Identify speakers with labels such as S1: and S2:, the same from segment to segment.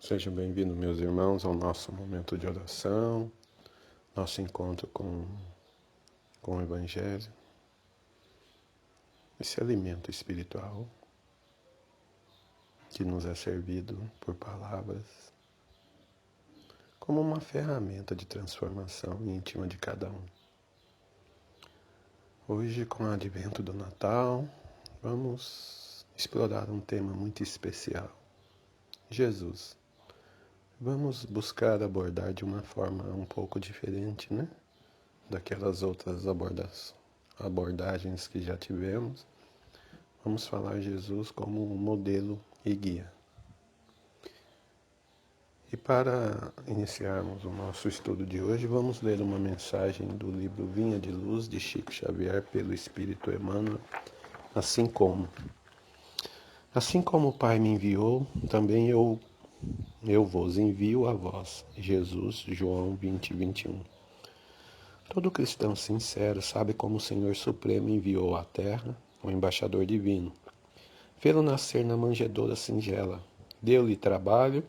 S1: Sejam bem-vindos, meus irmãos, ao nosso momento de oração, nosso encontro com o Evangelho, esse alimento espiritual que nos é servido por palavras como uma ferramenta de transformação íntima de cada um. Hoje, com o advento do Natal, vamos explorar um tema muito especial: Jesus. Vamos buscar abordar de uma forma um pouco diferente, né? Daquelas outras abordagens que já tivemos. Vamos falar Jesus como um modelo e guia. E para iniciarmos o nosso estudo de hoje, vamos ler uma mensagem do livro Vinha de Luz, de Chico Xavier, pelo Espírito Emmanuel, assim como o Pai me enviou, também eu vos envio a vós. Jesus, João 20, 21. Todo cristão sincero sabe como o Senhor Supremo enviou à terra o embaixador divino. Fê-lo nascer na manjedoura singela, deu-lhe trabalho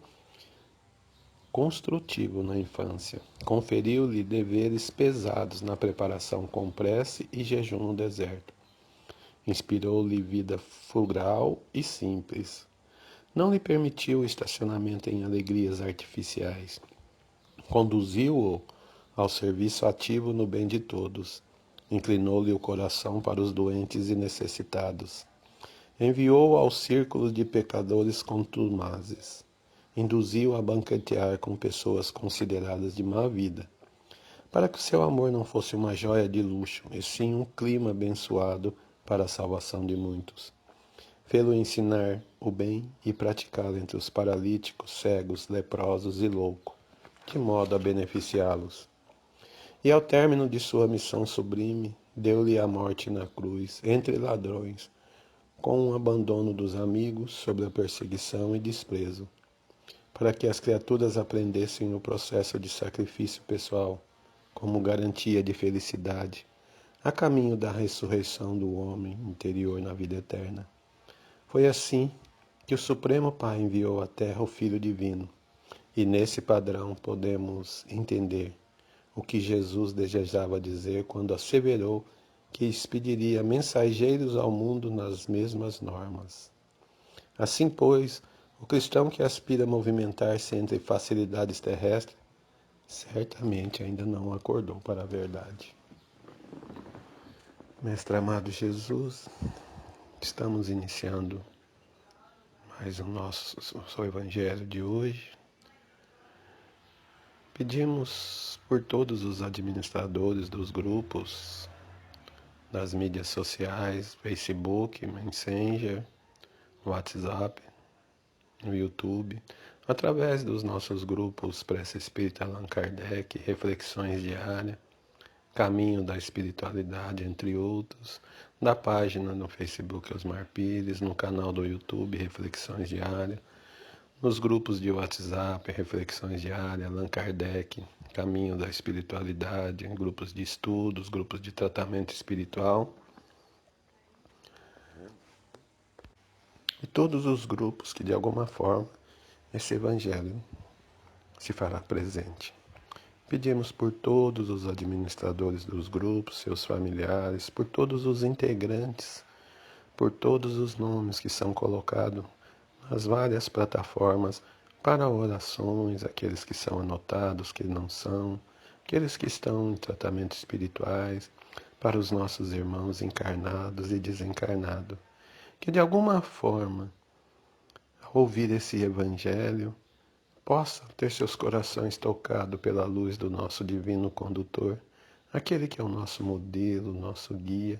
S1: construtivo na infância, conferiu-lhe deveres pesados na preparação com prece e jejum no deserto, inspirou-lhe vida frugal e simples, não lhe permitiu o estacionamento em alegrias artificiais, conduziu-o ao serviço ativo no bem de todos, inclinou-lhe o coração para os doentes e necessitados, enviou-o aos círculos de pecadores contumazes, induziu-o a banquetear com pessoas consideradas de má vida, para que o seu amor não fosse uma joia de luxo, e sim um clima abençoado para a salvação de muitos. Fê-lo ensinar o bem e praticá-lo entre os paralíticos, cegos, leprosos e loucos, de modo a beneficiá-los. E ao término de sua missão sublime, deu-lhe a morte na cruz, entre ladrões, com o abandono dos amigos, sob a perseguição e desprezo, para que as criaturas aprendessem o processo de sacrifício pessoal como garantia de felicidade, a caminho da ressurreição do homem interior na vida eterna. Foi assim que o Supremo Pai enviou à Terra o Filho Divino, e nesse padrão podemos entender o que Jesus desejava dizer quando asseverou que expediria mensageiros ao mundo nas mesmas normas. Assim, pois, o cristão que aspira a movimentar-se entre facilidades terrestres, certamente ainda não acordou para a verdade. Mestre amado Jesus, estamos iniciando mais o nosso Evangelho de hoje. Pedimos por todos os administradores dos grupos, das mídias sociais, Facebook, Messenger, WhatsApp, no YouTube, através dos nossos grupos Prece Espírita Allan Kardec, Reflexões Diárias, Caminho da Espiritualidade, entre outros, da página no Facebook Osmar Pires, no canal do YouTube Reflexões Diárias, nos grupos de WhatsApp, Reflexões Diárias, Allan Kardec, Caminho da Espiritualidade, grupos de estudos, grupos de tratamento espiritual, e todos os grupos que de alguma forma esse Evangelho se fará presente. Pedimos por todos os administradores dos grupos, seus familiares, por todos os integrantes, por todos os nomes que são colocados nas várias plataformas para orações, aqueles que são anotados, que não são, aqueles que estão em tratamentos espirituais, para os nossos irmãos encarnados e desencarnados, que de alguma forma, ao ouvir esse Evangelho, possam ter seus corações tocados pela luz do nosso divino condutor, aquele que é o nosso modelo, nosso guia,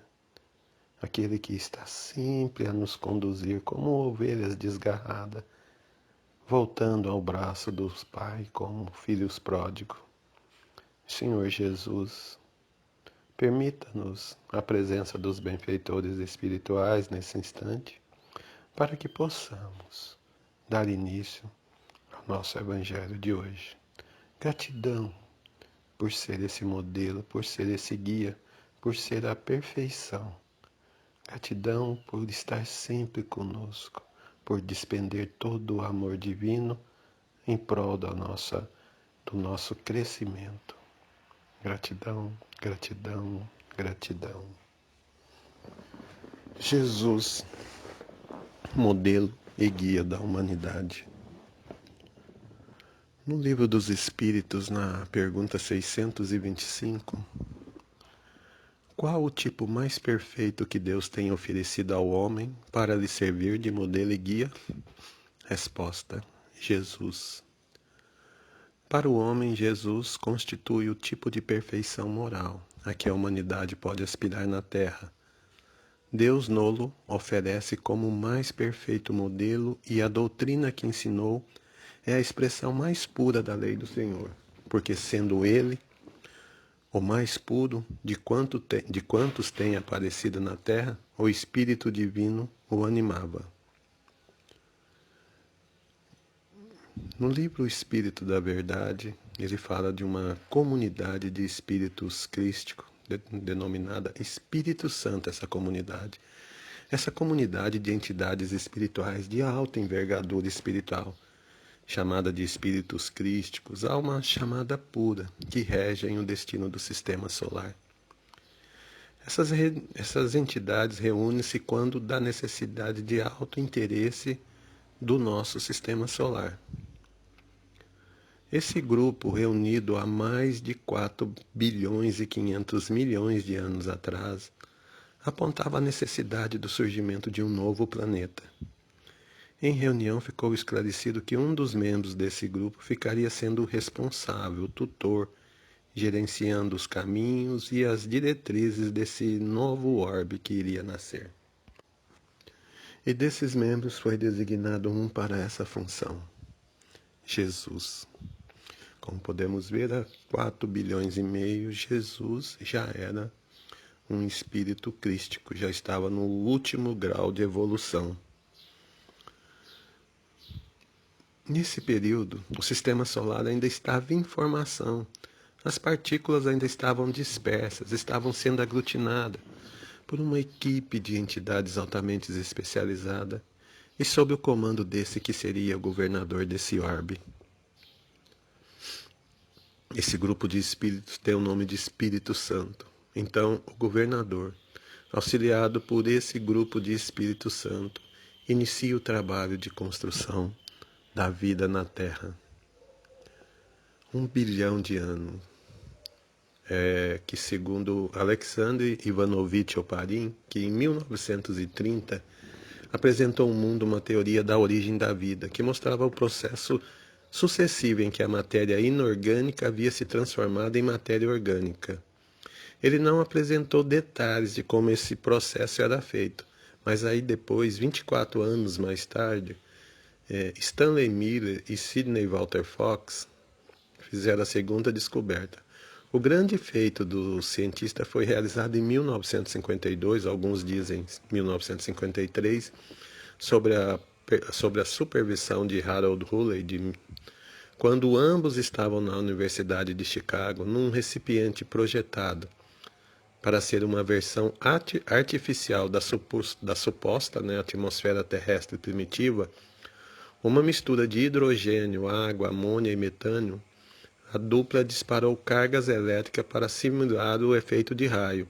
S1: aquele que está sempre a nos conduzir como ovelhas desgarradas, voltando ao braço dos pais como filhos pródigos. Senhor Jesus, permita-nos a presença dos benfeitores espirituais nesse instante, para que possamos dar início ao nosso Evangelho de hoje. Gratidão por ser esse modelo, por ser esse guia, por ser a perfeição. Gratidão por estar sempre conosco, por despender todo o amor divino em prol do nosso crescimento. Gratidão, gratidão, gratidão. Jesus, modelo e guia da humanidade. No Livro dos Espíritos, na pergunta 625, qual o tipo mais perfeito que Deus tem oferecido ao homem para lhe servir de modelo e guia? Resposta: Jesus. Para o homem, Jesus constitui o tipo de perfeição moral a que a humanidade pode aspirar na Terra. Deus nolo oferece como o mais perfeito modelo e a doutrina que ensinou é a expressão mais pura da lei do Senhor, porque sendo Ele o mais puro de quantos tem aparecido na terra, o Espírito Divino o animava. No livro O Espírito da Verdade, ele fala de uma comunidade de espíritos crísticos, denominada Espírito Santo, essa comunidade. Essa comunidade de entidades espirituais de alta envergadura espiritual, chamada de espíritos crísticos, há uma chamada pura que regem o destino do sistema solar. Essas entidades reúnem-se quando dá necessidade de alto interesse do nosso sistema solar. Esse grupo, reunido há mais de 4 bilhões e 500 milhões de anos atrás, apontava a necessidade do surgimento de um novo planeta. Em reunião ficou esclarecido que um dos membros desse grupo ficaria sendo o responsável, o tutor, gerenciando os caminhos e as diretrizes desse novo orbe que iria nascer. E desses membros foi designado um para essa função: Jesus. Como podemos ver, há 4 bilhões e meio, Jesus já era um espírito crístico, já estava no último grau de evolução. Nesse período, o sistema solar ainda estava em formação. As partículas ainda estavam dispersas, estavam sendo aglutinadas por uma equipe de entidades altamente especializada e sob o comando desse que seria o governador desse orbe. Esse grupo de espíritos tem o nome de Espírito Santo. Então, o governador, auxiliado por esse grupo de Espírito Santo, inicia o trabalho de construção da vida na Terra. 1 bilhão de anos. Que segundo Alexander Ivanovich Oparin, que em 1930 apresentou ao mundo uma teoria da origem da vida, que mostrava o processo sucessivo em que a matéria inorgânica havia se transformado em matéria orgânica. Ele não apresentou detalhes de como esse processo era feito, mas aí depois, 24 anos mais tarde, Stanley Miller e Sidney Walter Fox fizeram a segunda descoberta. O grande feito do cientista foi realizado em 1952, alguns dizem 1953, sobre a supervisão de Harold Hooley, quando ambos estavam na Universidade de Chicago, num recipiente projetado para ser uma versão artificial da suposta atmosfera terrestre primitiva, uma mistura de hidrogênio, água, amônia e metânio. A dupla disparou cargas elétricas para simular o efeito de raio.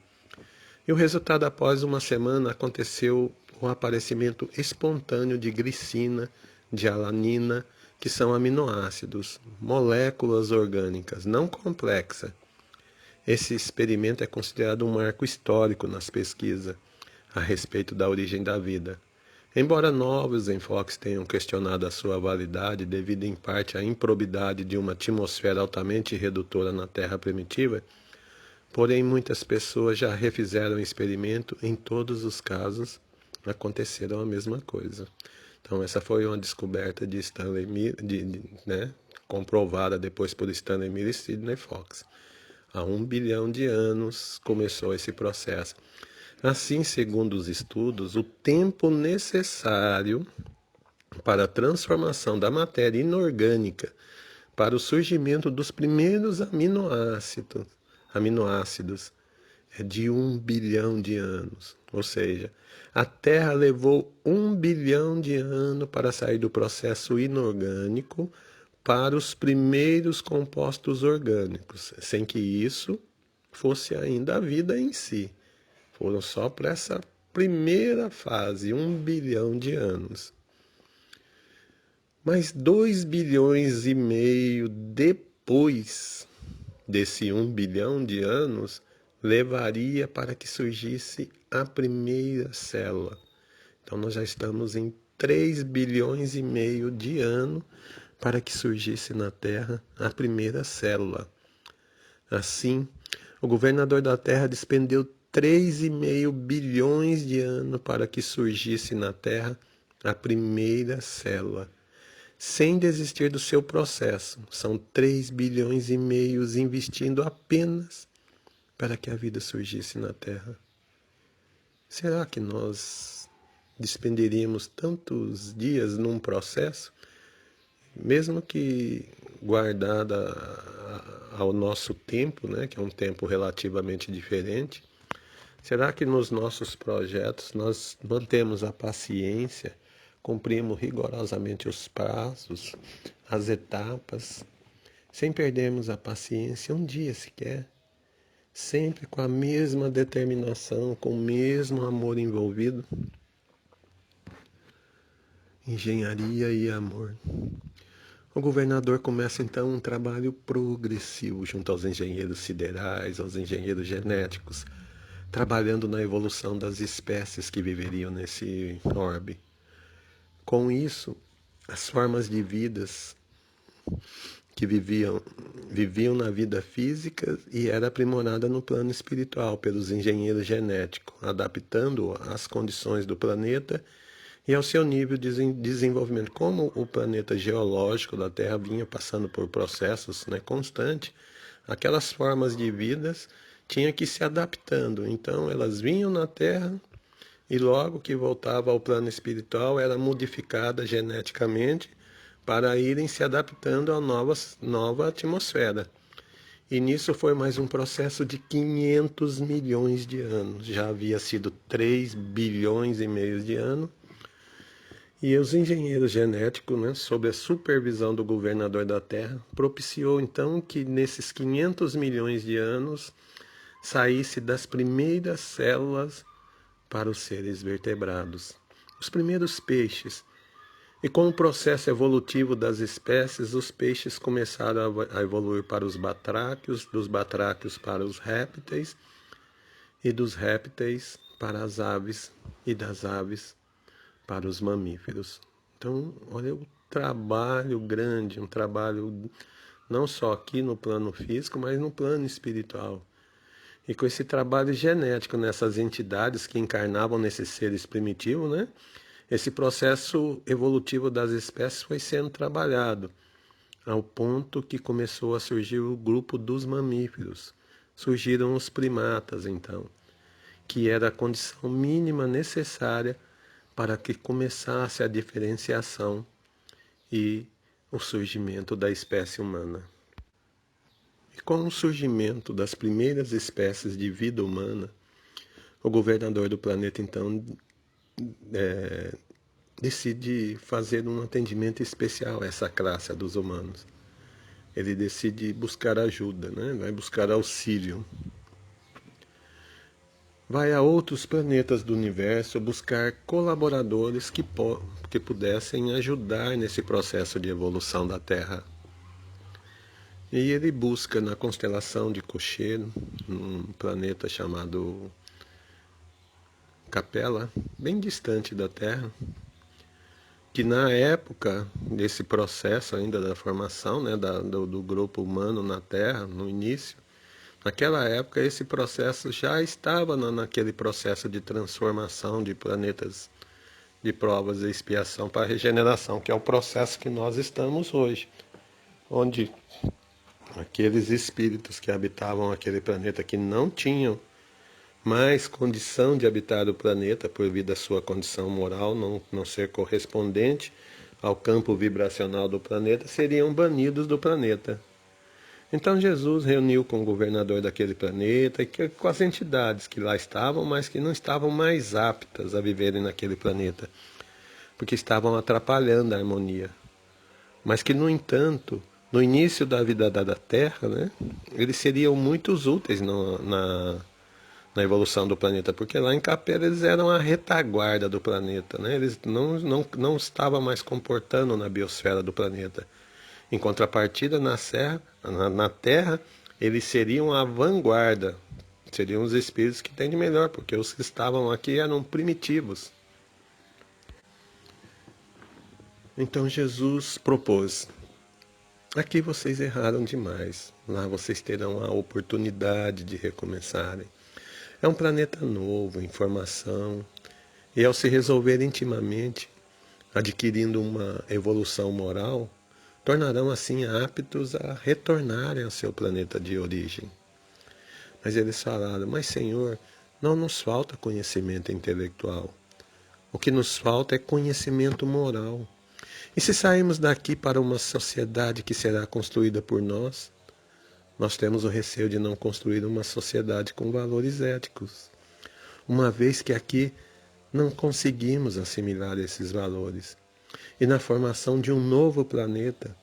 S1: E o resultado, após uma semana, aconteceu o aparecimento espontâneo de glicina, de alanina, que são aminoácidos, moléculas orgânicas não complexas. Esse experimento é considerado um marco histórico nas pesquisas a respeito da origem da vida. Embora novos enfoques tenham questionado a sua validade devido em parte à improbidade de uma atmosfera altamente redutora na Terra primitiva, porém muitas pessoas já refizeram o experimento. Em todos os casos aconteceram a mesma coisa. Então essa foi uma descoberta de Stanley Miller, comprovada depois por Stanley Miller e Sidney Fox. Há 1 bilhão de anos começou esse processo. Assim, segundo os estudos, o tempo necessário para a transformação da matéria inorgânica para o surgimento dos primeiros aminoácidos é de 1 bilhão de anos. Ou seja, a Terra levou 1 bilhão de anos para sair do processo inorgânico para os primeiros compostos orgânicos, sem que isso fosse ainda a vida em si. Foram só para essa primeira fase, 1 bilhão de anos. Mas 2,5 bilhões depois desse 1 bilhão de anos, levaria para que surgisse a primeira célula. Então nós já estamos em 3,5 bilhões de anos para que surgisse na Terra a primeira célula. Assim, o governador da Terra despendeu 3,5 bilhões de anos para que surgisse na Terra a primeira célula, sem desistir do seu processo. São 3,5 bilhões investindo apenas para que a vida surgisse na Terra. Será que nós despenderíamos tantos dias num processo, mesmo que guardada ao nosso tempo, né, que é um tempo relativamente diferente? Será que nos nossos projetos nós mantemos a paciência, cumprimos rigorosamente os prazos, as etapas, sem perdermos a paciência um dia sequer? Sempre com a mesma determinação, com o mesmo amor envolvido? Engenharia e amor. O governador começa então um trabalho progressivo junto aos engenheiros siderais, aos engenheiros genéticos, trabalhando na evolução das espécies que viveriam nesse orbe. Com isso, as formas de vidas que viviam na vida física e era aprimorada no plano espiritual pelos engenheiros genéticos, adaptando às condições do planeta e ao seu nível de desenvolvimento. Como o planeta geológico da Terra vinha passando por processos, né, constantes, aquelas formas de vidas tinham que ir se adaptando. Então elas vinham na Terra e logo que voltava ao plano espiritual era modificada geneticamente para irem se adaptando à nova atmosfera. E nisso foi mais um processo de 500 milhões de anos. Já havia sido 3,5 bilhões de anos. E os engenheiros genéticos, né, sob a supervisão do governador da Terra, propiciou então que nesses 500 milhões de anos saísse das primeiras células para os seres vertebrados, os primeiros peixes. E com o processo evolutivo das espécies, os peixes começaram a evoluir para os batráquios, dos batráquios para os répteis, e dos répteis para as aves, e das aves para os mamíferos. Então, olha o trabalho grande, um trabalho não só aqui no plano físico, mas no plano espiritual. E com esse trabalho genético nessas entidades que encarnavam nesses seres primitivos, né? Esse processo evolutivo das espécies foi sendo trabalhado, ao ponto que começou a surgir o grupo dos mamíferos. Surgiram os primatas, então, que era a condição mínima necessária para que começasse a diferenciação e o surgimento da espécie humana. E com o surgimento das primeiras espécies de vida humana, o governador do planeta, então, decide fazer um atendimento especial a essa classe, a dos humanos. Ele decide buscar ajuda, né? Vai buscar auxílio. Vai a outros planetas do universo buscar colaboradores que pudessem ajudar nesse processo de evolução da Terra. E ele busca na constelação de Cocheiro, num planeta chamado Capela, bem distante da Terra, que na época desse processo ainda da formação, né, do grupo humano na Terra, no início, naquela época esse processo já estava naquele processo de transformação de planetas de provas e expiação para a regeneração, que é o processo que nós estamos hoje, onde aqueles espíritos que habitavam aquele planeta que não tinham mais condição de habitar o planeta por vir da sua condição moral não ser correspondente ao campo vibracional do planeta, seriam banidos do planeta. Então Jesus reuniu com o governador daquele planeta e com as entidades que lá estavam, mas que não estavam mais aptas a viverem naquele planeta, porque estavam atrapalhando a harmonia. mas que, no entanto, no início da vida da Terra, né, eles seriam muito úteis na evolução do planeta, porque lá em Capela eles eram a retaguarda do planeta, né? Eles não estavam mais comportando na biosfera do planeta. Em contrapartida, na Terra, eles seriam a vanguarda, seriam os espíritos que têm de melhor, porque os que estavam aqui eram primitivos. Então Jesus propôs: aqui vocês erraram demais, lá vocês terão a oportunidade de recomeçarem. É um planeta novo, em formação, e ao se resolver intimamente, adquirindo uma evolução moral, tornarão assim aptos a retornarem ao seu planeta de origem. Mas eles falaram: mas Senhor, não nos falta conhecimento intelectual. O que nos falta é conhecimento moral. E se sairmos daqui para uma sociedade que será construída por nós, nós temos o receio de não construir uma sociedade com valores éticos, uma vez que aqui não conseguimos assimilar esses valores. E na formação de um novo planeta,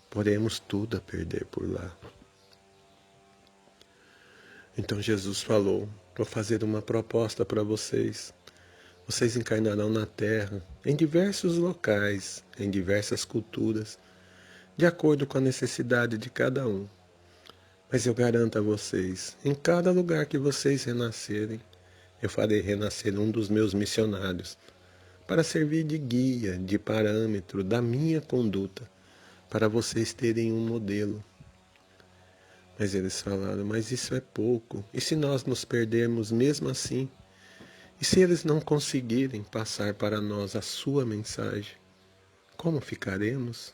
S1: poremos tudo a perder por lá. Então Jesus falou: vou fazer uma proposta para vocês. Vocês encarnarão na Terra, em diversos locais, em diversas culturas, de acordo com a necessidade de cada um. Mas eu garanto a vocês, em cada lugar que vocês renascerem, eu farei renascer um dos meus missionários, para servir de guia, de parâmetro da minha conduta, para vocês terem um modelo. Mas eles falaram: mas isso é pouco, e se nós nos perdermos mesmo assim? E se eles não conseguirem passar para nós a sua mensagem, como ficaremos?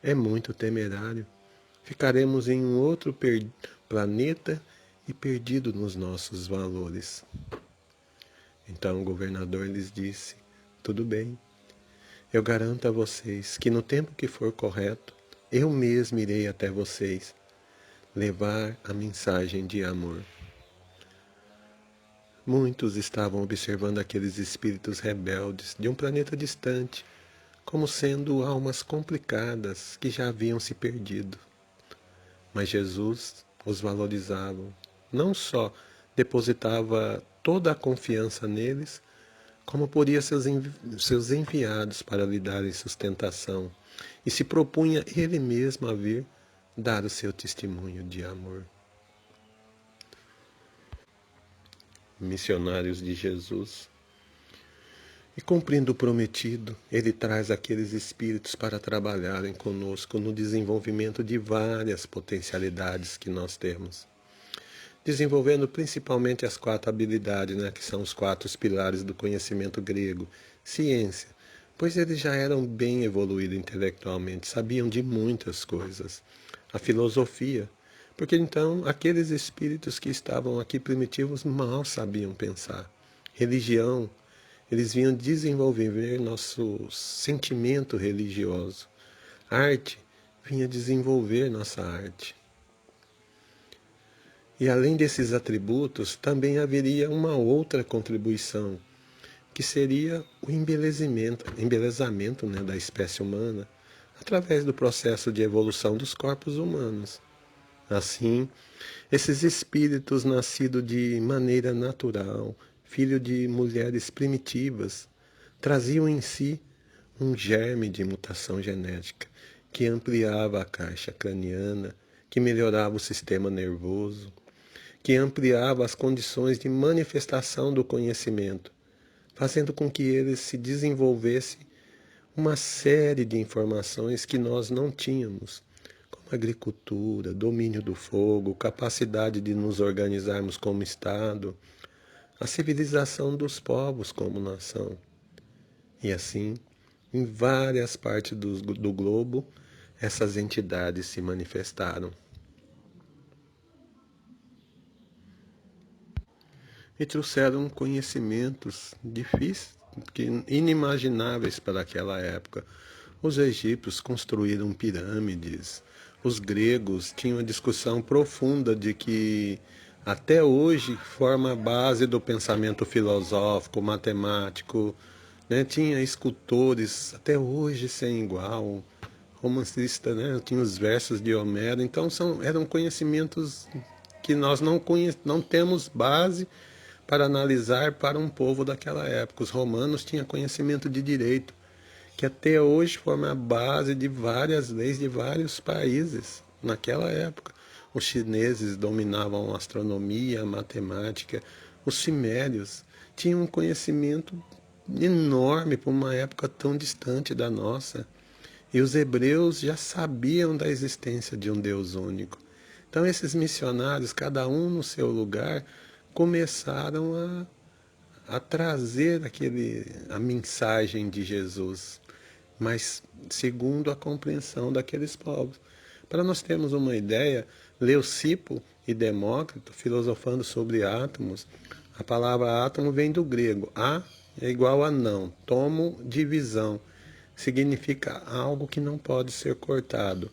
S1: É muito temerário. Ficaremos em um outro planeta e perdido nos nossos valores. Então o governador lhes disse: tudo bem, eu garanto a vocês que no tempo que for correto, eu mesmo irei até vocês levar a mensagem de amor. Muitos estavam observando aqueles espíritos rebeldes de um planeta distante, como sendo almas complicadas que já haviam se perdido. Mas Jesus os valorizava, não só depositava toda a confiança neles, como poria seus enviados para lhe darem sustentação, e se propunha ele mesmo a vir dar o seu testemunho de amor. Missionários de Jesus. E cumprindo o prometido, ele traz aqueles espíritos para trabalharem conosco no desenvolvimento de várias potencialidades que nós temos. Desenvolvendo principalmente as 4 habilidades, né, que são os 4 pilares do conhecimento grego. Ciência, pois eles já eram bem evoluídos intelectualmente, sabiam de muitas coisas. A filosofia, porque então aqueles espíritos que estavam aqui primitivos mal sabiam pensar. Religião, eles vinham desenvolver nosso sentimento religioso. Arte, vinha desenvolver nossa arte. E além desses atributos, também haveria uma outra contribuição, que seria o embelezamento, né, da espécie humana, através do processo de evolução dos corpos humanos. Assim, esses espíritos nascidos de maneira natural, filho de mulheres primitivas, traziam em si um germe de mutação genética que ampliava a caixa craniana, que melhorava o sistema nervoso, que ampliava as condições de manifestação do conhecimento, fazendo com que eles se desenvolvessem uma série de informações que nós não tínhamos, como agricultura, domínio do fogo, capacidade de nos organizarmos como Estado, a civilização dos povos como nação. E assim, em várias partes do globo, essas entidades se manifestaram. E trouxeram conhecimentos difíceis, inimagináveis para aquela época. Os egípcios construíram pirâmides, os gregos tinham uma discussão profunda de que até hoje forma a base do pensamento filosófico, matemático, né? Tinha escultores até hoje sem igual. romancista, né? Tinha os versos de Homero, então eram conhecimentos que nós não temos base para analisar para um povo daquela época. Os romanos tinham conhecimento de direito, que até hoje forma a base de várias leis de vários países naquela época. Os chineses dominavam a astronomia, a matemática, os sumérios tinham um conhecimento enorme para uma época tão distante da nossa. E os hebreus já sabiam da existência de um Deus único. Então esses missionários, cada um no seu lugar, começaram a trazer a mensagem de Jesus, mas segundo a compreensão daqueles povos. Para nós termos uma ideia, Leucipo e Demócrito, filosofando sobre átomos, a palavra átomo vem do grego. A é igual a não, tomo, divisão. Significa algo que não pode ser cortado,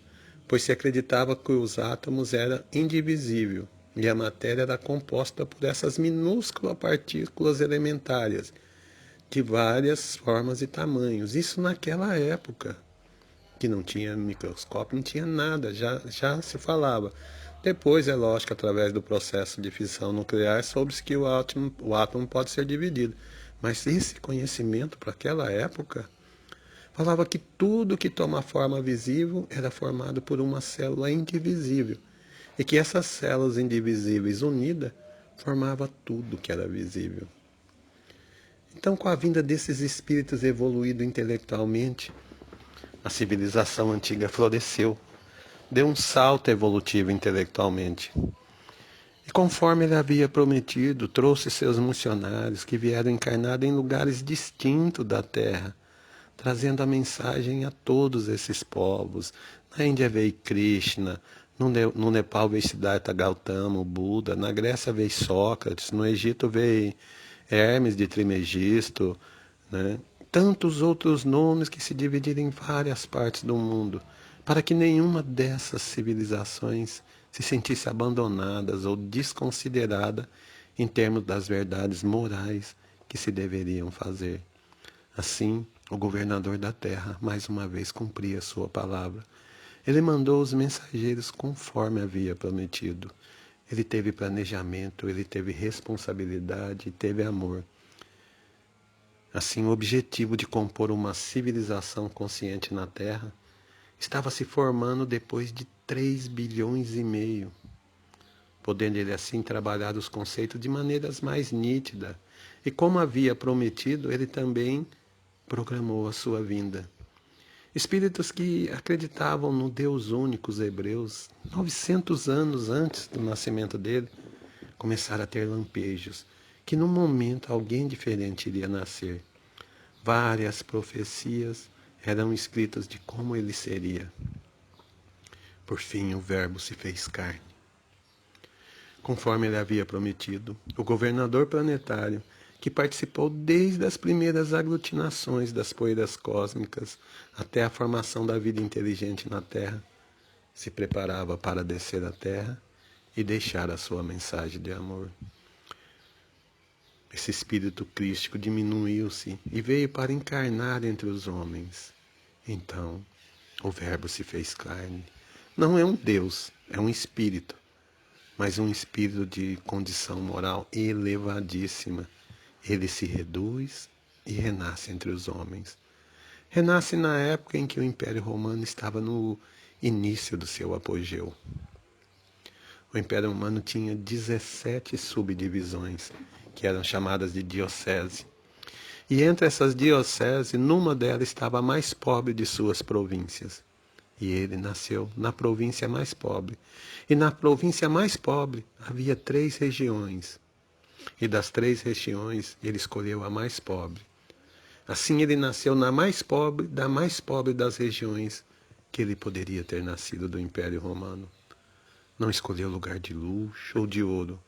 S1: pois se acreditava que os átomos eram indivisíveis e a matéria era composta por essas minúsculas partículas elementares de várias formas e tamanhos. Isso naquela época, que não tinha microscópio, não tinha nada, já se falava. Depois, é lógico, através do processo de fissão nuclear, soube-se que o átomo pode ser dividido. Mas esse conhecimento para aquela época falava que tudo que toma forma visível era formado por uma célula indivisível e que essas células indivisíveis unidas formava tudo que era visível. Então, com a vinda desses espíritos evoluídos intelectualmente, a civilização antiga floresceu, deu um salto evolutivo intelectualmente. E conforme ele havia prometido, trouxe seus missionários que vieram encarnados em lugares distintos da Terra, trazendo a mensagem a todos esses povos. Na Índia veio Krishna, no Nepal veio Siddhartha Gautama, o Buda, na Grécia veio Sócrates, no Egito veio Hermes de Trimegisto, né? Tantos outros nomes que se dividiram em várias partes do mundo, para que nenhuma dessas civilizações se sentisse abandonadas ou desconsiderada em termos das verdades morais que se deveriam fazer. Assim, o governador da terra mais uma vez cumpria sua palavra. Ele mandou os mensageiros conforme havia prometido. Ele teve planejamento, ele teve responsabilidade e teve amor. Assim, o objetivo de compor uma civilização consciente na Terra estava se formando depois de 3 bilhões e meio, podendo ele assim trabalhar os conceitos de maneiras mais nítidas. E como havia prometido, ele também programou a sua vinda. Espíritos que acreditavam no Deus único, os hebreus, 900 anos antes do nascimento dele, começaram a ter lampejos, que num momento alguém diferente iria nascer. Várias profecias eram escritas de como ele seria. Por fim, o Verbo se fez carne. Conforme ele havia prometido, o governador planetário, que participou desde as primeiras aglutinações das poeiras cósmicas até a formação da vida inteligente na Terra, se preparava para descer à Terra e deixar a sua mensagem de amor. Esse espírito crístico diminuiu-se e veio para encarnar entre os homens. Então, o Verbo se fez carne. Não é um Deus, é um espírito, mas um espírito de condição moral elevadíssima. Ele se reduz e renasce entre os homens. Renasce na época em que o Império Romano estava no início do seu apogeu. O Império Romano tinha 17 subdivisões, que eram chamadas de diocese. E entre essas dioceses, numa delas estava a mais pobre de suas províncias. E ele nasceu na província mais pobre. E na província mais pobre havia 3 regiões. E das 3 regiões, ele escolheu a mais pobre. Assim ele nasceu na mais pobre da mais pobre das regiões que ele poderia ter nascido do Império Romano. Não escolheu lugar de luxo ou de ouro,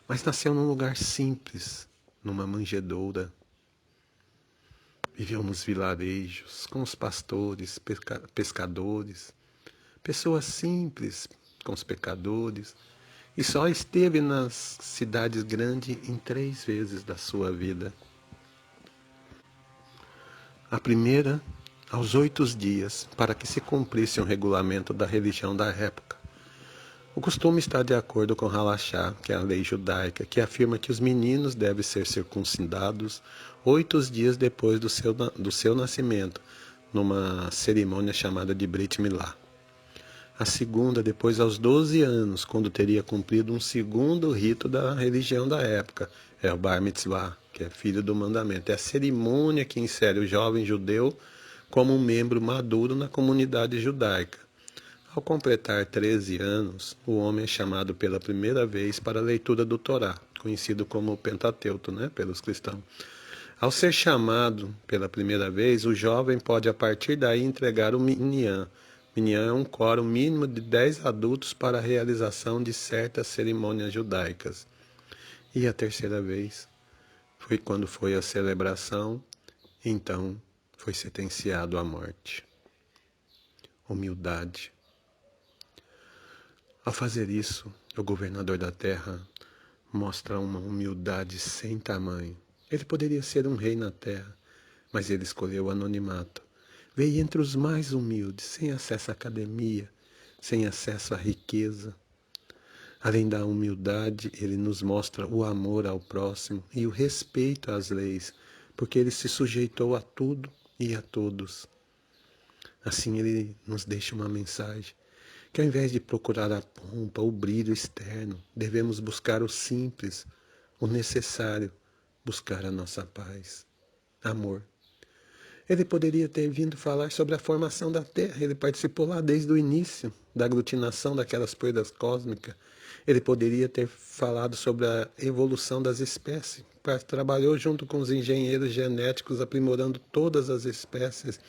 S1: mas nasceu num lugar simples, numa manjedoura. Viveu nos vilarejos, com os pastores, pescadores, pessoas simples, com os pecadores, e só esteve nas cidades grandes em 3 vezes da sua vida. A primeira aos 8 dias, para que se cumprisse um regulamento da religião da época. O costume está de acordo com Halachá, que é a lei judaica, que afirma que os meninos devem ser circuncidados 8 dias depois do seu nascimento, numa cerimônia chamada de Brit Milá. A segunda, depois aos 12 anos, quando teria cumprido um segundo rito da religião da época, é o Bar Mitzvah, que é filho do mandamento. É a cerimônia que insere o jovem judeu como um membro maduro na comunidade judaica. Ao completar 13 anos, o homem é chamado pela primeira vez para a leitura do Torá, conhecido como Pentateuco, pelos cristãos. Ao ser chamado pela primeira vez, o jovem pode a partir daí entregar o minyan. Minyan é um quórum mínimo de 10 adultos para a realização de certas cerimônias judaicas. E a terceira vez foi quando foi a celebração, então foi sentenciado à morte. Humildade. Ao fazer isso, o governador da terra mostra uma humildade sem tamanho. Ele poderia ser um rei na terra, mas ele escolheu o anonimato. Veio entre os mais humildes, sem acesso à academia, sem acesso à riqueza. Além da humildade, ele nos mostra o amor ao próximo e o respeito às leis, porque ele se sujeitou a tudo e a todos. Assim ele nos deixa uma mensagem, que ao invés de procurar a pompa, o brilho externo, devemos buscar o simples, o necessário, buscar a nossa paz, amor. Ele poderia ter vindo falar sobre a formação da Terra, ele participou lá desde o início da aglutinação daquelas poeiras cósmicas. Ele poderia ter falado sobre a evolução das espécies, trabalhou junto com os engenheiros genéticos aprimorando todas as espécies.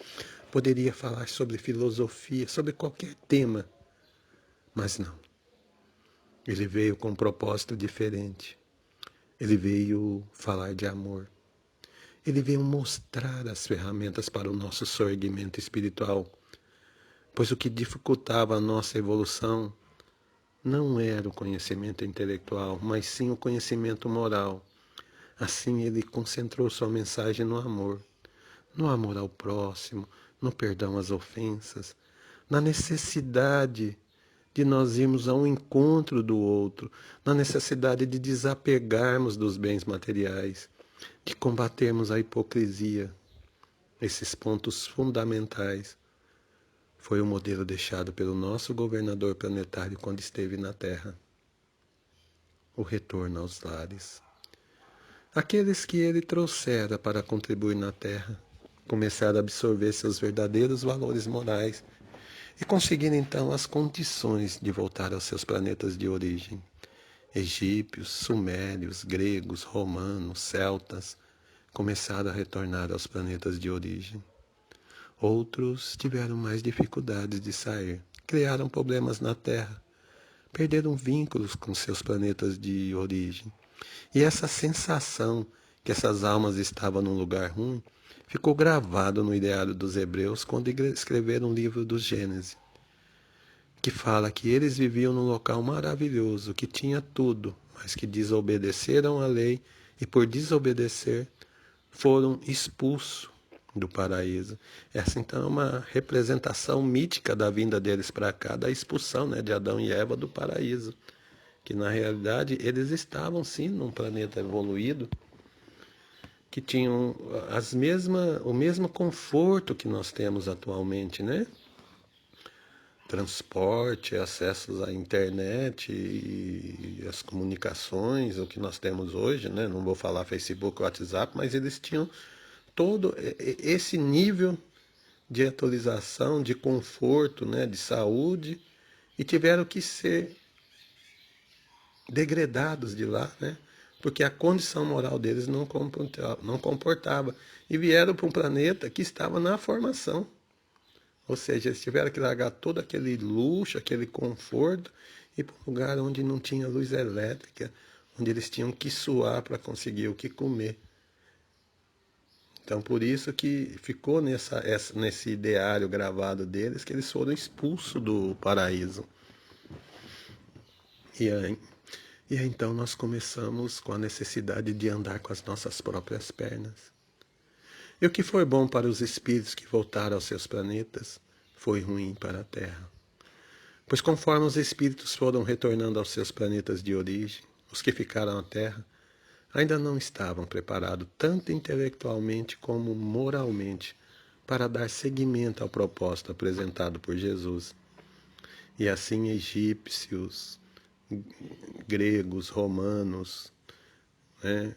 S1: Poderia falar sobre filosofia, sobre qualquer tema, mas não. Ele veio com um propósito diferente. Ele veio falar de amor. Ele veio mostrar as ferramentas para o nosso sorgimento espiritual, pois o que dificultava a nossa evolução não era o conhecimento intelectual, mas sim o conhecimento moral. Assim ele concentrou sua mensagem no amor ao próximo, no perdão às ofensas, na necessidade de nós irmos ao encontro do outro, na necessidade de desapegarmos dos bens materiais, de combatermos a hipocrisia. Esses pontos fundamentais foi o modelo deixado pelo nosso governador planetário quando esteve na Terra. O retorno aos lares. Aqueles que ele trouxera para contribuir na Terra começaram a absorver seus verdadeiros valores morais e conseguiram então as condições de voltar aos seus planetas de origem. Egípcios, sumérios, gregos, romanos, celtas começaram a retornar aos planetas de origem. Outros tiveram mais dificuldades de sair, criaram problemas na Terra, perderam vínculos com seus planetas de origem. E essa sensação que essas almas estavam num lugar ruim ficou gravado no ideário dos hebreus quando escreveram o livro do Gênesis, que fala que eles viviam num local maravilhoso, que tinha tudo, mas que desobedeceram a lei e por desobedecer foram expulsos do paraíso. Essa então é uma representação mítica da vinda deles para cá, da expulsão, de Adão e Eva do paraíso, que na realidade eles estavam sim num planeta evoluído, que tinham o mesmo conforto que nós temos atualmente, Transporte, acessos à internet e as comunicações, o que nós temos hoje, Não vou falar Facebook, WhatsApp, mas eles tinham todo esse nível de atualização, de conforto, de saúde, e tiveram que ser degradados de lá, porque a condição moral deles não comportava. E vieram para um planeta que estava na formação. Ou seja, eles tiveram que largar todo aquele luxo, aquele conforto, e para um lugar onde não tinha luz elétrica, onde eles tinham que suar para conseguir o que comer. Então, por isso que ficou nesse ideário gravado deles que eles foram expulsos do paraíso. E aí, então nós começamos com a necessidade de andar com as nossas próprias pernas. E o que foi bom para os espíritos que voltaram aos seus planetas, foi ruim para a Terra. Pois conforme os espíritos foram retornando aos seus planetas de origem, os que ficaram na Terra ainda não estavam preparados, tanto intelectualmente como moralmente, para dar seguimento ao propósito apresentado por Jesus. E assim egípcios, gregos, romanos, né,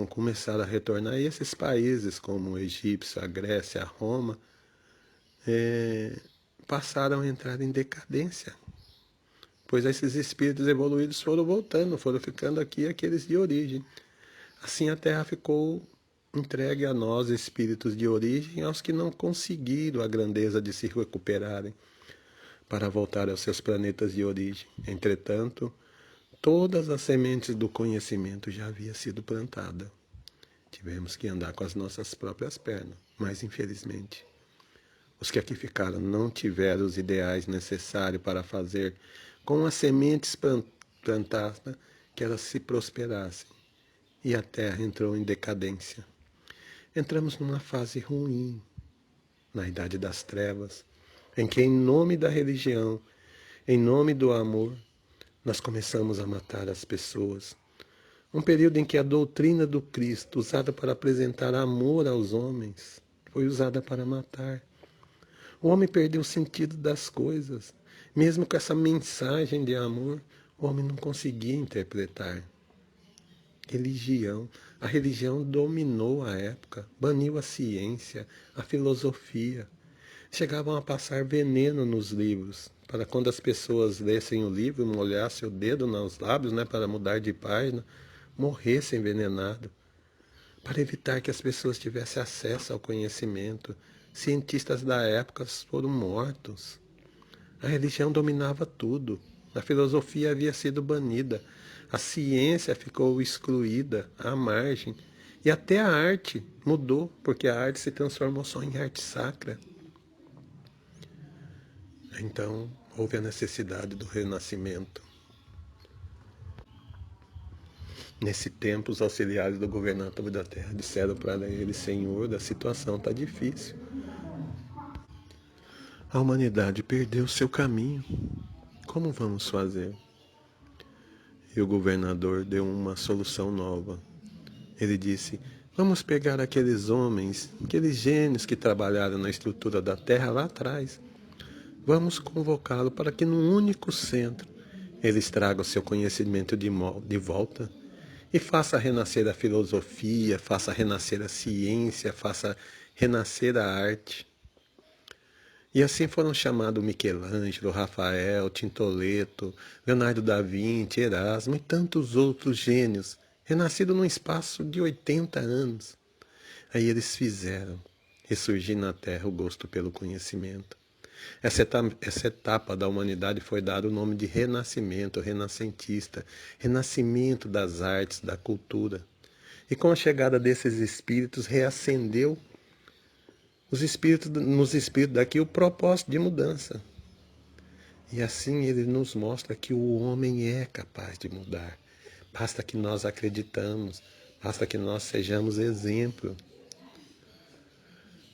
S1: começaram a retornar. E esses países como o Egito, a Grécia, a Roma, passaram a entrar em decadência. Pois esses espíritos evoluídos foram voltando, foram ficando aqui aqueles de origem. Assim a Terra ficou entregue a nós, espíritos de origem, aos que não conseguiram a grandeza de se recuperarem para voltar aos seus planetas de origem. Entretanto, todas as sementes do conhecimento já haviam sido plantadas. Tivemos que andar com as nossas próprias pernas, mas infelizmente, os que aqui ficaram não tiveram os ideais necessários para fazer com as sementes plantadas que elas se prosperassem. E a Terra entrou em decadência. Entramos numa fase ruim, na Idade das Trevas, em que, em nome da religião, em nome do amor, nós começamos a matar as pessoas. Um período em que a doutrina do Cristo, usada para apresentar amor aos homens, foi usada para matar. O homem perdeu o sentido das coisas. Mesmo com essa mensagem de amor, o homem não conseguia interpretar. Religião. A religião dominou a época, baniu a ciência, a filosofia. Chegavam a passar veneno nos livros, para quando as pessoas lessem o livro, molhassem o dedo nos lábios, né, para mudar de página, morressem envenenados, para evitar que as pessoas tivessem acesso ao conhecimento. Cientistas da época foram mortos. A religião dominava tudo. A filosofia havia sido banida. A ciência ficou excluída, à margem. E até a arte mudou, porque a arte se transformou só em arte sacra. Então, houve a necessidade do renascimento. Nesse tempo, os auxiliares do governador da terra disseram para ele: Senhor, a situação está difícil. A humanidade perdeu seu caminho. Como vamos fazer? E o governador deu uma solução nova. Ele disse: vamos pegar aqueles homens, aqueles gênios que trabalharam na estrutura da Terra lá atrás. Vamos convocá-lo para que num único centro eles tragam seu conhecimento de volta e faça renascer a filosofia, faça renascer a ciência, faça renascer a arte. E assim foram chamados Michelangelo, Rafael, Tintoretto, Leonardo da Vinci, Erasmo e tantos outros gênios, renascidos num espaço de 80 anos. Aí eles fizeram ressurgir na Terra o gosto pelo conhecimento. Essa etapa da humanidade foi dada o nome de renascimento, renascentista, renascimento das artes, da cultura. E com a chegada desses espíritos, reacendeu nos espíritos daqui o propósito de mudança. E assim ele nos mostra que o homem é capaz de mudar. Basta que nós acreditamos, basta que nós sejamos exemplo.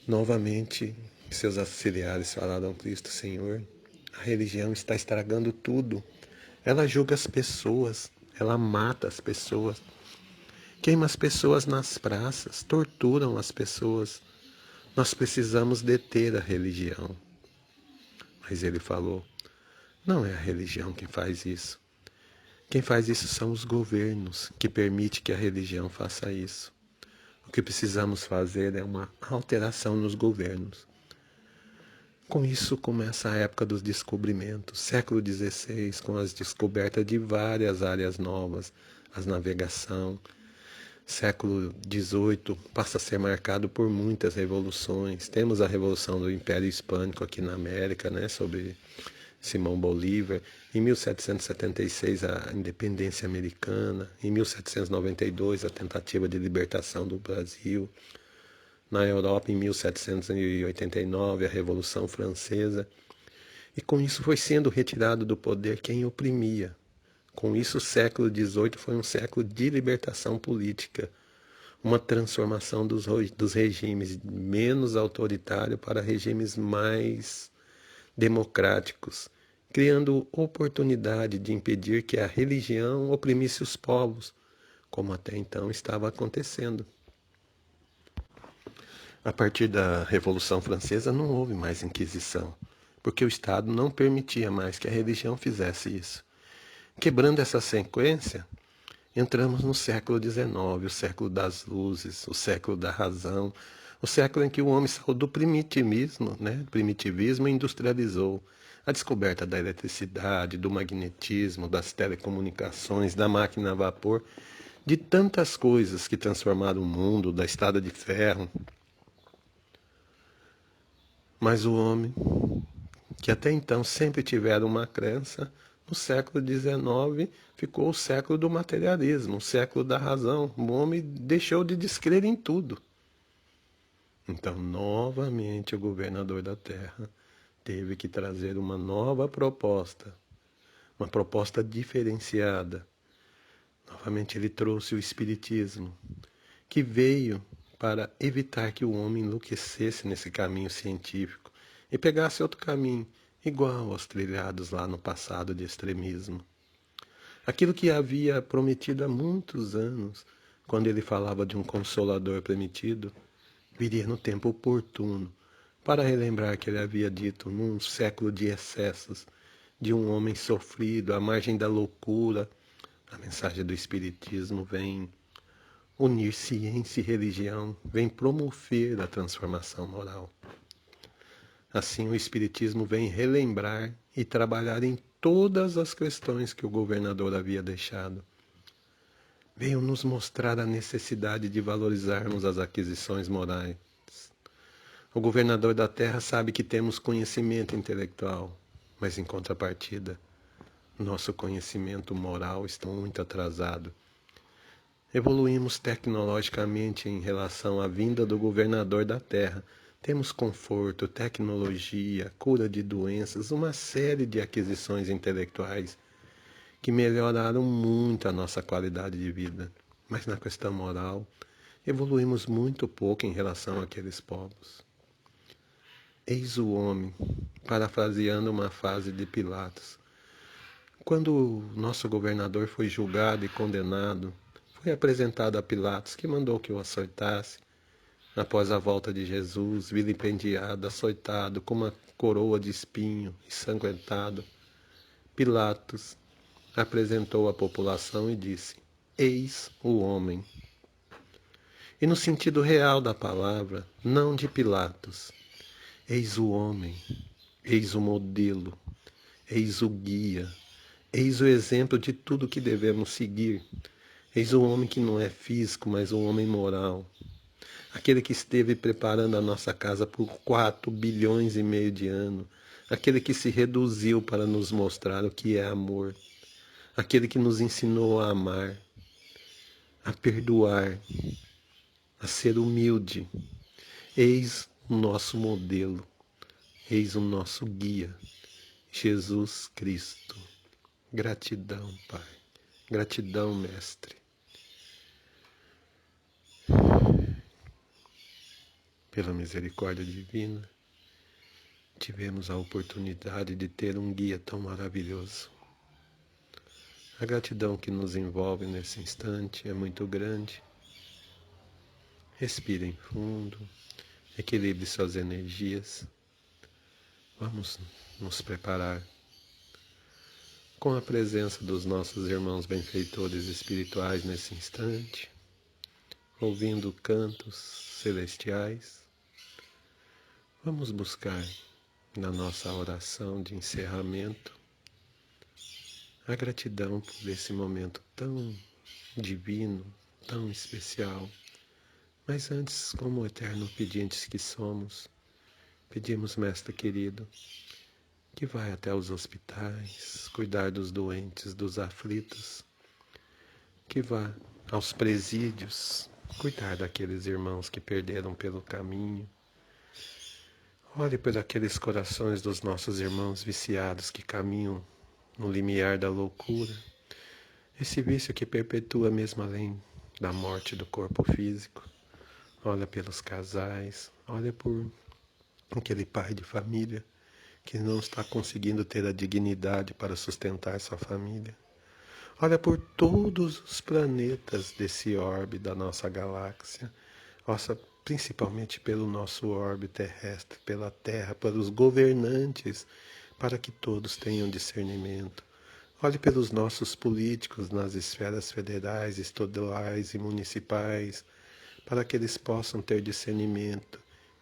S1: Novamente, seus auxiliares falaram: Cristo, Senhor, a religião está estragando tudo. Ela julga as pessoas, ela mata as pessoas, queima as pessoas nas praças, torturam as pessoas. Nós precisamos deter a religião. Mas ele falou: não é a religião que faz isso. Quem faz isso são os governos que permitem que a religião faça isso. O que precisamos fazer é uma alteração nos governos. Com isso começa a época dos descobrimentos, século XVI, com as descobertas de várias áreas novas, a navegação. Século XVIII passa a ser marcado por muitas revoluções. Temos a Revolução do Império Hispânico aqui na América, né, sobre Simão Bolívar. Em 1776, a independência americana. Em 1792, a tentativa de libertação do Brasil. Na Europa, em 1789, a Revolução Francesa. E com isso foi sendo retirado do poder quem oprimia. Com isso, o século XVIII foi um século de libertação política, uma transformação dos regimes menos autoritários para regimes mais democráticos, criando oportunidade de impedir que a religião oprimisse os povos, como até então estava acontecendo. A partir da Revolução Francesa não houve mais Inquisição, porque o Estado não permitia mais que a religião fizesse isso. Quebrando essa sequência, entramos no século XIX, o século das luzes, o século da razão, o século em que o homem saiu do primitivismo e industrializou. A descoberta da eletricidade, do magnetismo, das telecomunicações, da máquina a vapor, de tantas coisas que transformaram o mundo, da estrada de ferro. Mas o homem, que até então sempre tiveram uma crença, no século XIX ficou o século do materialismo, o século da razão. O homem deixou de descrer em tudo. Então, novamente, o governador da Terra teve que trazer uma nova proposta, uma proposta diferenciada. Novamente, ele trouxe o Espiritismo, que veio para evitar que o homem enlouquecesse nesse caminho científico e pegasse outro caminho, igual aos trilhados lá no passado de extremismo. Aquilo que havia prometido há muitos anos, quando ele falava de um consolador prometido, viria no tempo oportuno, para relembrar que ele havia dito num século de excessos, de um homem sofrido, à margem da loucura. A mensagem do Espiritismo vem unir ciência e religião, vem promover a transformação moral. Assim, o Espiritismo vem relembrar e trabalhar em todas as questões que o governador havia deixado. Veio nos mostrar a necessidade de valorizarmos as aquisições morais. O governador da Terra sabe que temos conhecimento intelectual, mas em contrapartida, nosso conhecimento moral está muito atrasado. Evoluímos tecnologicamente em relação à vinda do governador da Terra. Temos conforto, tecnologia, cura de doenças, uma série de aquisições intelectuais que melhoraram muito a nossa qualidade de vida. Mas na questão moral, evoluímos muito pouco em relação àqueles povos. Eis o homem, parafraseando uma frase de Pilatos. Quando o nosso governador foi julgado e condenado, foi apresentado a Pilatos, que mandou que o açoitasse. Após a volta de Jesus, vilipendiado, açoitado, com uma coroa de espinho, ensanguentado, Pilatos apresentou à população e disse: Eis o homem. E no sentido real da palavra, não de Pilatos. Eis o homem, eis o modelo, eis o guia, eis o exemplo de tudo que devemos seguir. Eis o homem que não é físico, mas um homem moral. Aquele que esteve preparando a nossa casa por 4 bilhões e meio de anos. Aquele que se reduziu para nos mostrar o que é amor. Aquele que nos ensinou a amar, a perdoar, a ser humilde. Eis o nosso modelo. Eis o nosso guia, Jesus Cristo. Gratidão, Pai. Gratidão, Mestre. Pela misericórdia divina, tivemos a oportunidade de ter um guia tão maravilhoso. A gratidão que nos envolve nesse instante é muito grande. Respirem fundo, equilibre suas energias. Vamos nos preparar com a presença dos nossos irmãos benfeitores espirituais nesse instante, ouvindo cantos celestiais. Vamos buscar na nossa oração de encerramento a gratidão por esse momento tão divino, tão especial. Mas antes, como eterno pedintes que somos, pedimos, Mestre querido, que vai até os hospitais, cuidar dos doentes, dos aflitos, que vá aos presídios, cuidar daqueles irmãos que perderam pelo caminho. Olhe por aqueles corações dos nossos irmãos viciados que caminham no limiar da loucura, esse vício que perpetua mesmo além da morte do corpo físico. Olha pelos casais, olha por aquele pai de família que não está conseguindo ter a dignidade para sustentar sua família. Olha por todos os planetas desse orbe da nossa galáxia. Nossa, principalmente pelo nosso orbe terrestre, pela Terra, pelos governantes, para que todos tenham discernimento. Olhe pelos nossos políticos nas esferas federais, estaduais e municipais, para que eles possam ter discernimento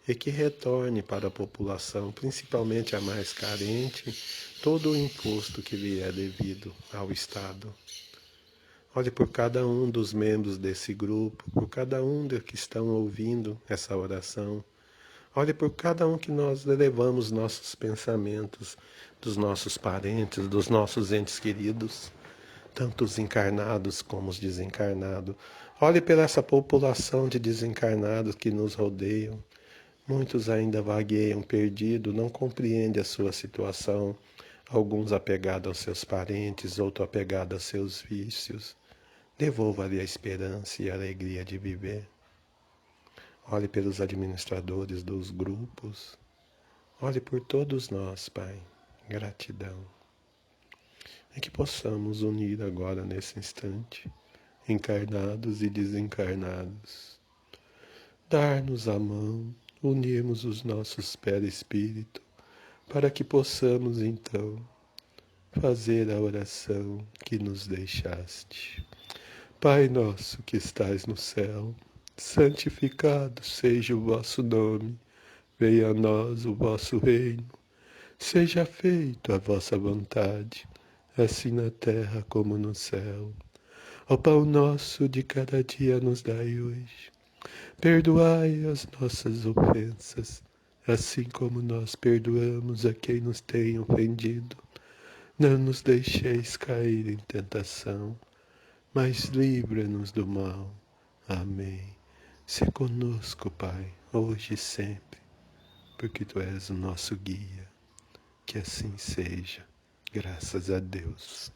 S1: e que retorne para a população, principalmente a mais carente, todo o imposto que lhe é devido ao Estado. Olhe por cada um dos membros desse grupo, por cada um dos que estão ouvindo essa oração. Olhe por cada um que nós elevamos nossos pensamentos, dos nossos parentes, dos nossos entes queridos, tanto os encarnados como os desencarnados. Olhe por essa população de desencarnados que nos rodeiam. Muitos ainda vagueiam perdidos, não compreendem a sua situação. Alguns apegados aos seus parentes, outros apegados aos seus vícios. Devolva-lhe a esperança e a alegria de viver. Olhe pelos administradores dos grupos. Olhe por todos nós, Pai. Gratidão. E que possamos unir agora, nesse instante, encarnados e desencarnados. Dar-nos a mão, unirmos os nossos perispíritos, para que possamos, então, fazer a oração que nos deixaste. Pai nosso que estais no céu, santificado seja o vosso nome. Venha a nós o vosso reino. Seja feita a vossa vontade, assim na terra como no céu. O pão nosso de cada dia nos dai hoje. Perdoai as nossas ofensas, assim como nós perdoamos a quem nos tem ofendido. Não nos deixeis cair em tentação, mas livra-nos do mal. Amém. Se conosco, Pai, hoje e sempre, porque Tu és o nosso guia. Que assim seja. Graças a Deus.